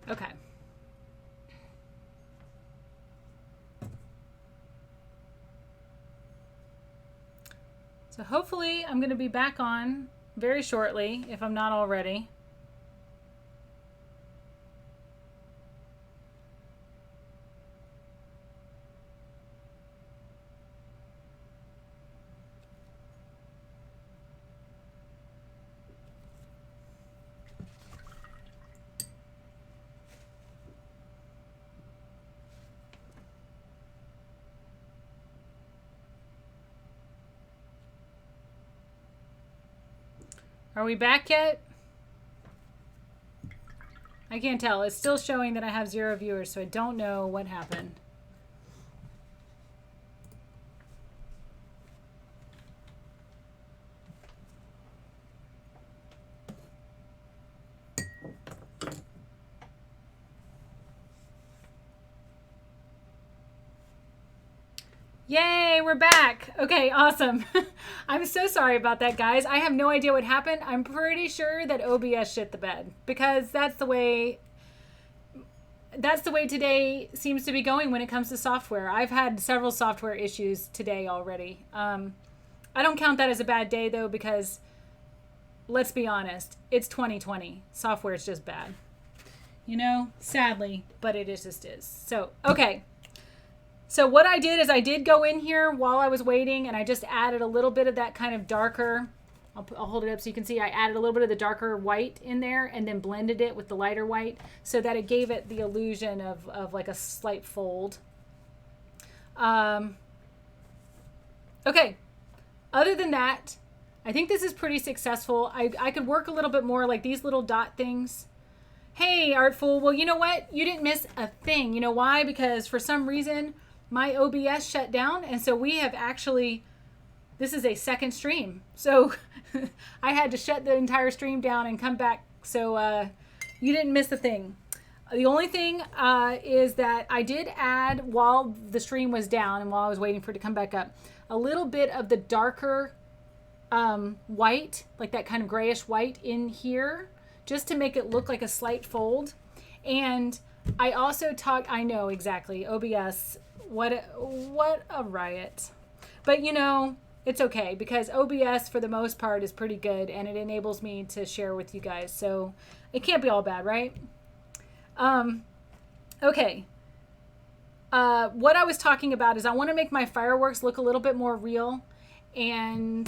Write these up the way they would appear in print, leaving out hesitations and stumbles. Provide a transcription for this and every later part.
Okay. So hopefully I'm going to be back on very shortly, if I'm not already. Are we back yet? I can't tell. It's still showing that I have 0 viewers, so I don't know what happened. Yay, we're back. Okay, awesome. I'm so sorry about that, guys. I have no idea what happened. I'm pretty sure that OBS shit the bed because that's the way today seems to be going when it comes to software. I've had several software issues today already. I don't count that as a bad day though because let's be honest, it's 2020. Software is just bad. You know, sadly, but it just is. So, okay. So what I did is I did go in here while I was waiting and I just added a little bit of that kind of darker, I'll hold it up so you can see, I added a little bit of the darker white in there and then blended it with the lighter white so that it gave it the illusion of like a slight fold. Okay. Other than that, I think this is pretty successful. I could work a little bit more like these little dot things. Hey, Artful. Well, you know what? You didn't miss a thing. You know why? Because for some reason, my OBS shut down. And so we have actually, this is a second stream. So I had to shut the entire stream down and come back. So you didn't miss a thing. The only thing is that I did add, while the stream was down and while I was waiting for it to come back up, a little bit of the darker white, like that kind of grayish white in here, just to make it look like a slight fold. And I also I know exactly, OBS, what a riot. But you know, it's okay because OBS for the most part is pretty good and it enables me to share with you guys. So it can't be all bad, right? Okay. What I was talking about is I want to make my fireworks look a little bit more real. And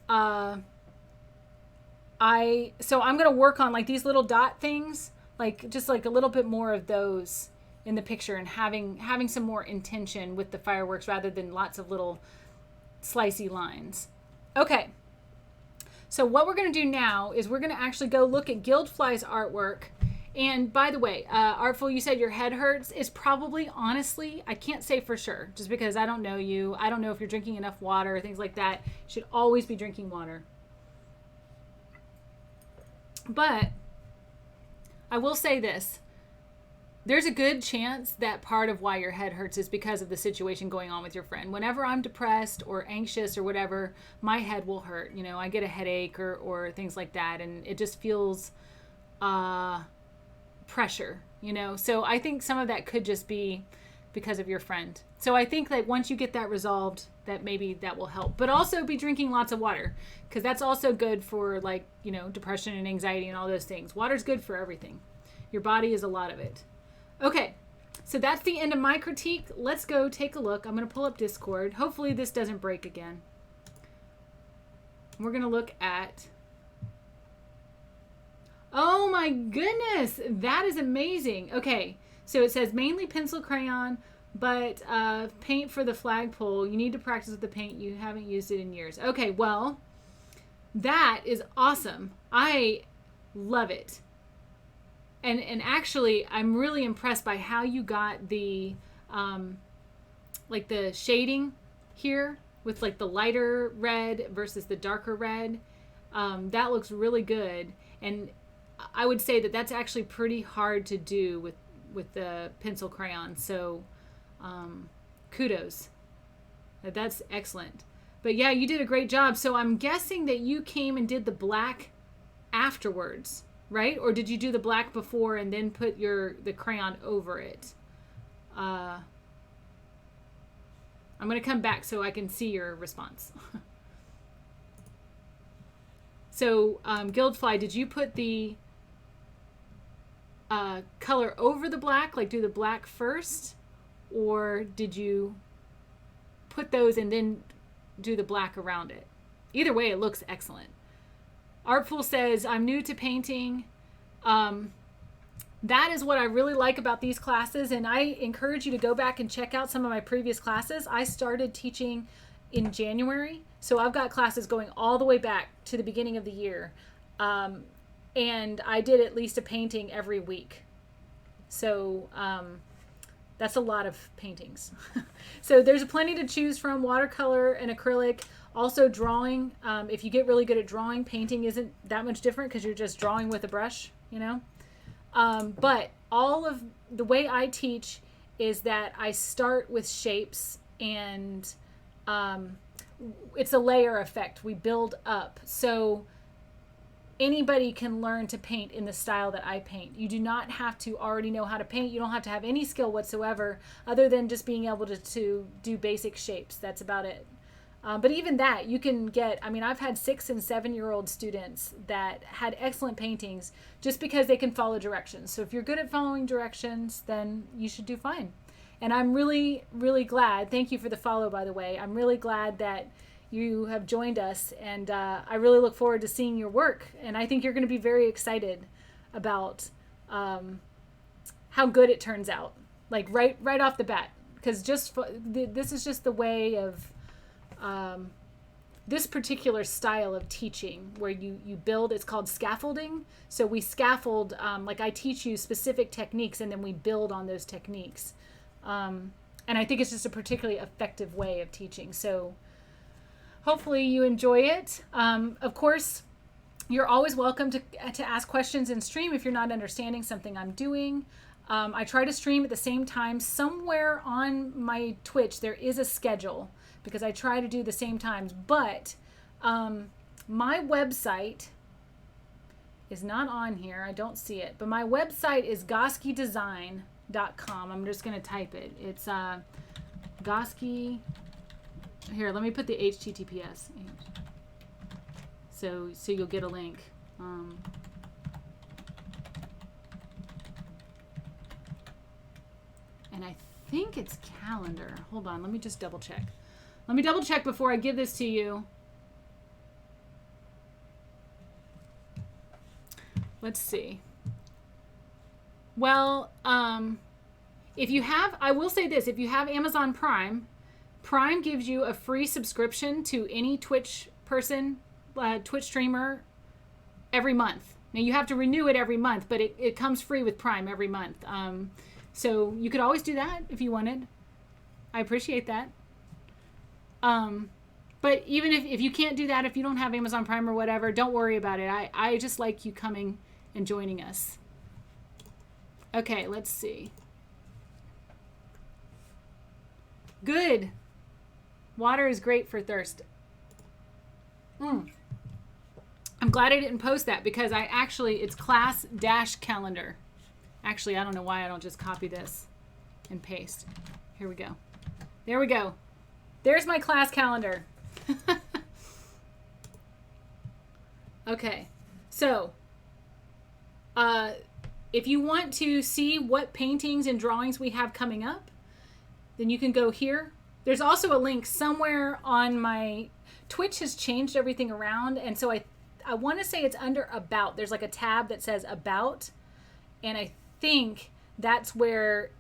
so I'm going to work on like these little dot things, like just like a little bit more of those in the picture and having some more intention with the fireworks rather than lots of little slicey lines. Okay. So what we're going to do now is we're going to actually go look at Guildfly's artwork. And by the way, Artful, you said your head hurts. It's probably, honestly, I can't say for sure just because I don't know you. I don't know if you're drinking enough water, things like that. You should always be drinking water. But I will say this. There's a good chance that part of why your head hurts is because of the situation going on with your friend. Whenever I'm depressed or anxious or whatever, my head will hurt. You know, I get a headache or things like that. And it just feels pressure, you know. So I think some of that could just be because of your friend. So I think that once you get that resolved, that maybe that will help. But also be drinking lots of water because that's also good for, like, you know, depression and anxiety and all those things. Water's good for everything. Your body is a lot of it. Okay, so that's the end of my critique. Let's go take a look. I'm going to pull up Discord. Hopefully this doesn't break again. We're going to look at... Oh my goodness, that is amazing. Okay, so it says mainly pencil crayon, but paint for the flagpole. You need to practice with the paint. You haven't used it in years. Okay, well, that is awesome. I love it. And actually, I'm really impressed by how you got the, like the shading here with like the lighter red versus the darker red. That looks really good. And I would say that that's actually pretty hard to do with the pencil crayon. So kudos. That's excellent. But yeah, you did a great job. So I'm guessing that you came and did the black afterwards. right? Or did you do the black before and then put the crayon over it? I'm going to come back so I can see your response. So, Guildfly, did you put the color over the black, like do the black first? Or did you put those and then do the black around it? Either way, it looks excellent. Artful says, I'm new to painting. That is what I really like about these classes, and I encourage you to go back and check out some of my previous classes. I started teaching in January, so I've got classes going all the way back to the beginning of the year. And I did at least a painting every week. So that's a lot of paintings. So there's plenty to choose from: watercolor and acrylic. Also drawing. If you get really good at drawing, painting isn't that much different because you're just drawing with a brush, you know. But all of the way I teach is that I start with shapes, and it's a layer effect. We build up. So anybody can learn to paint in the style that I paint. You do not have to already know how to paint. You don't have to have any skill whatsoever other than just being able to do basic shapes. That's about it. But even that, you can get, I mean, I've had 6 and 7-year-old students that had excellent paintings just because they can follow directions. So if you're good at following directions, then you should do fine. And I'm really, really glad. Thank you for the follow, by the way. I'm really glad that you have joined us, and I really look forward to seeing your work. And I think you're going to be very excited about how good it turns out, like right off the bat. Because this is just the way of this particular style of teaching where you build. It's called scaffolding. So we scaffold, like I teach you specific techniques, and then we build on those techniques. And I think it's just a particularly effective way of teaching. So hopefully you enjoy it. Of course, you're always welcome to ask questions in stream if you're not understanding something I'm doing. I try to stream at the same time. Somewhere on my Twitch there is a schedule because I try to do the same times. But my website is not on here. I don't see it. But my website is goskydesign.com. I'm just going to type it. It's Gosky. Here, let me put the HTTPS. So you'll get a link. And I think it's calendar. Hold on, let me just double check. Let me double check before I give this to you. Let's see. Well, if you have, I will say this, if you have Amazon Prime gives you a free subscription to any Twitch person, Twitch streamer every month. Now you have to renew it every month, but it comes free with Prime every month. So you could always do that if you wanted. I appreciate that. But even if you can't do that, if you don't have Amazon Prime or whatever, don't worry about it. I just like you coming and joining us. Okay, let's see. Good. Water is great for thirst. I'm glad I didn't post that because it's class-calendar. Actually, I don't know why I don't just copy this and paste. Here we go. There we go. There's my class calendar. Okay. So, if you want to see what paintings and drawings we have coming up, then you can go here. There's also a link somewhere on my Twitch has changed everything around, and so I want to say it's under About. There's like a tab that says About, and I think that's where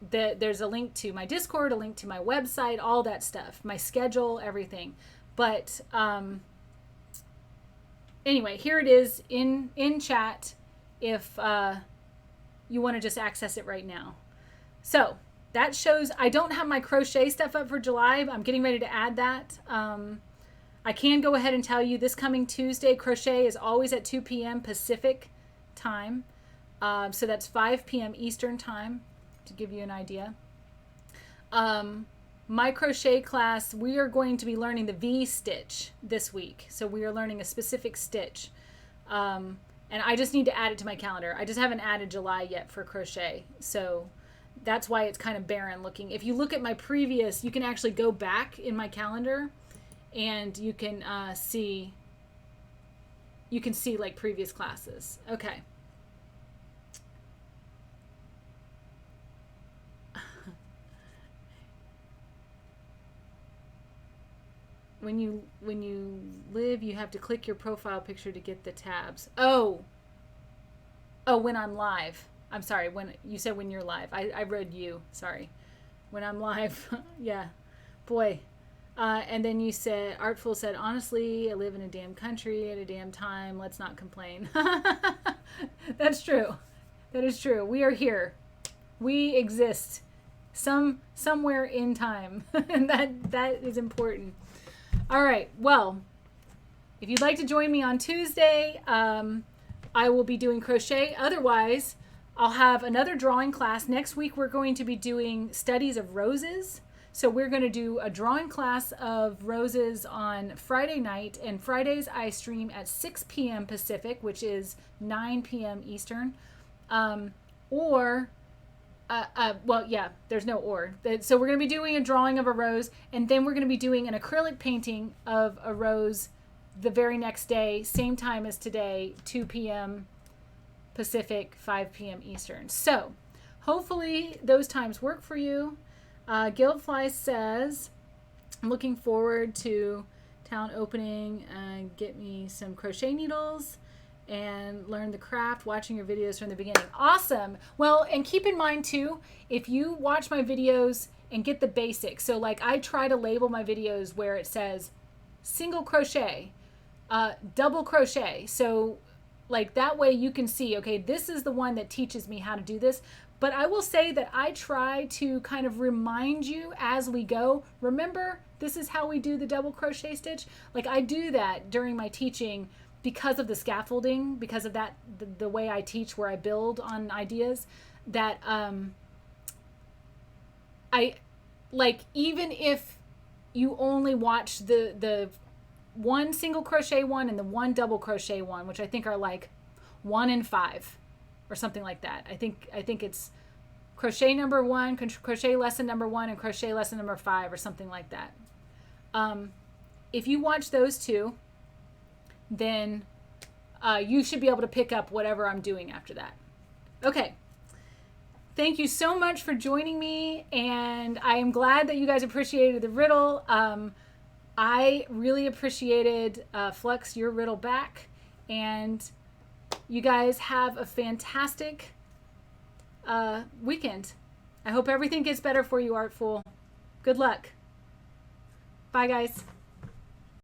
there's a link to my Discord, a link to my website, all that stuff, my schedule, everything. But anyway, here it is in chat if you want to just access it right now. So that shows I don't have my crochet stuff up for July. I'm getting ready to add that. I can go ahead and tell you this coming Tuesday, crochet is always at 2 p.m. Pacific time. So that's 5 p.m. Eastern time, to give you an idea. My crochet class, we are going to be learning the V stitch this week. So we are learning a specific stitch. And And I just need to add it to my calendar. I just haven't added July yet for crochet. So that's why it's kind of barren looking. If you look at my previous, you can actually go back in my calendar and you can see like previous classes. Okay. When you live, you have to click your profile picture to get the tabs. Oh, when I'm live. I'm sorry. When you said when you're live, I read you. Sorry. When I'm live. Yeah. Boy. And then you said, Artful said, honestly, I live in a damn country at a damn time. Let's not complain. That's true. That is true. We are here. We exist somewhere in time. And that is important. All right. Well, if you'd like to join me on Tuesday, I will be doing crochet. Otherwise, I'll have another drawing class. Next week, we're going to be doing studies of roses. So we're going to do a drawing class of roses on Friday night. And Fridays, I stream at 6 p.m. Pacific, which is 9 p.m. Eastern. Well, yeah, there's no or. So we're going to be doing a drawing of a rose, and then we're going to be doing an acrylic painting of a rose the very next day, same time as today, 2 p.m. Pacific, 5 p.m. Eastern. So hopefully those times work for you. Guildfly says, I'm looking forward to town opening and get me some crochet needles and learn the craft watching your videos from the beginning. Awesome. Well, and keep in mind too, if you watch my videos and get the basics, so like I try to label my videos where it says single crochet, double crochet. So like that way you can see, okay, this is the one that teaches me how to do this. But I will say that I try to kind of remind you as we go, remember, this is how we do the double crochet stitch. Like I do that during my teaching because of the scaffolding, because of that, the way I teach, where I build on ideas, that I like, even if you only watch the one single crochet one and the one double crochet one, which I think are like 1 in 5 or something like that. I think it's crochet number 1, crochet lesson number 1, and crochet lesson number 5 or something like that. If you watch those two, then you should be able to pick up whatever I'm doing after that. Okay. Thank you so much for joining me, and I am glad that you guys appreciated the riddle. I really appreciated, Flux, your riddle back, and you guys have a fantastic weekend. I hope everything gets better for you, Artful. Good luck. Bye, guys.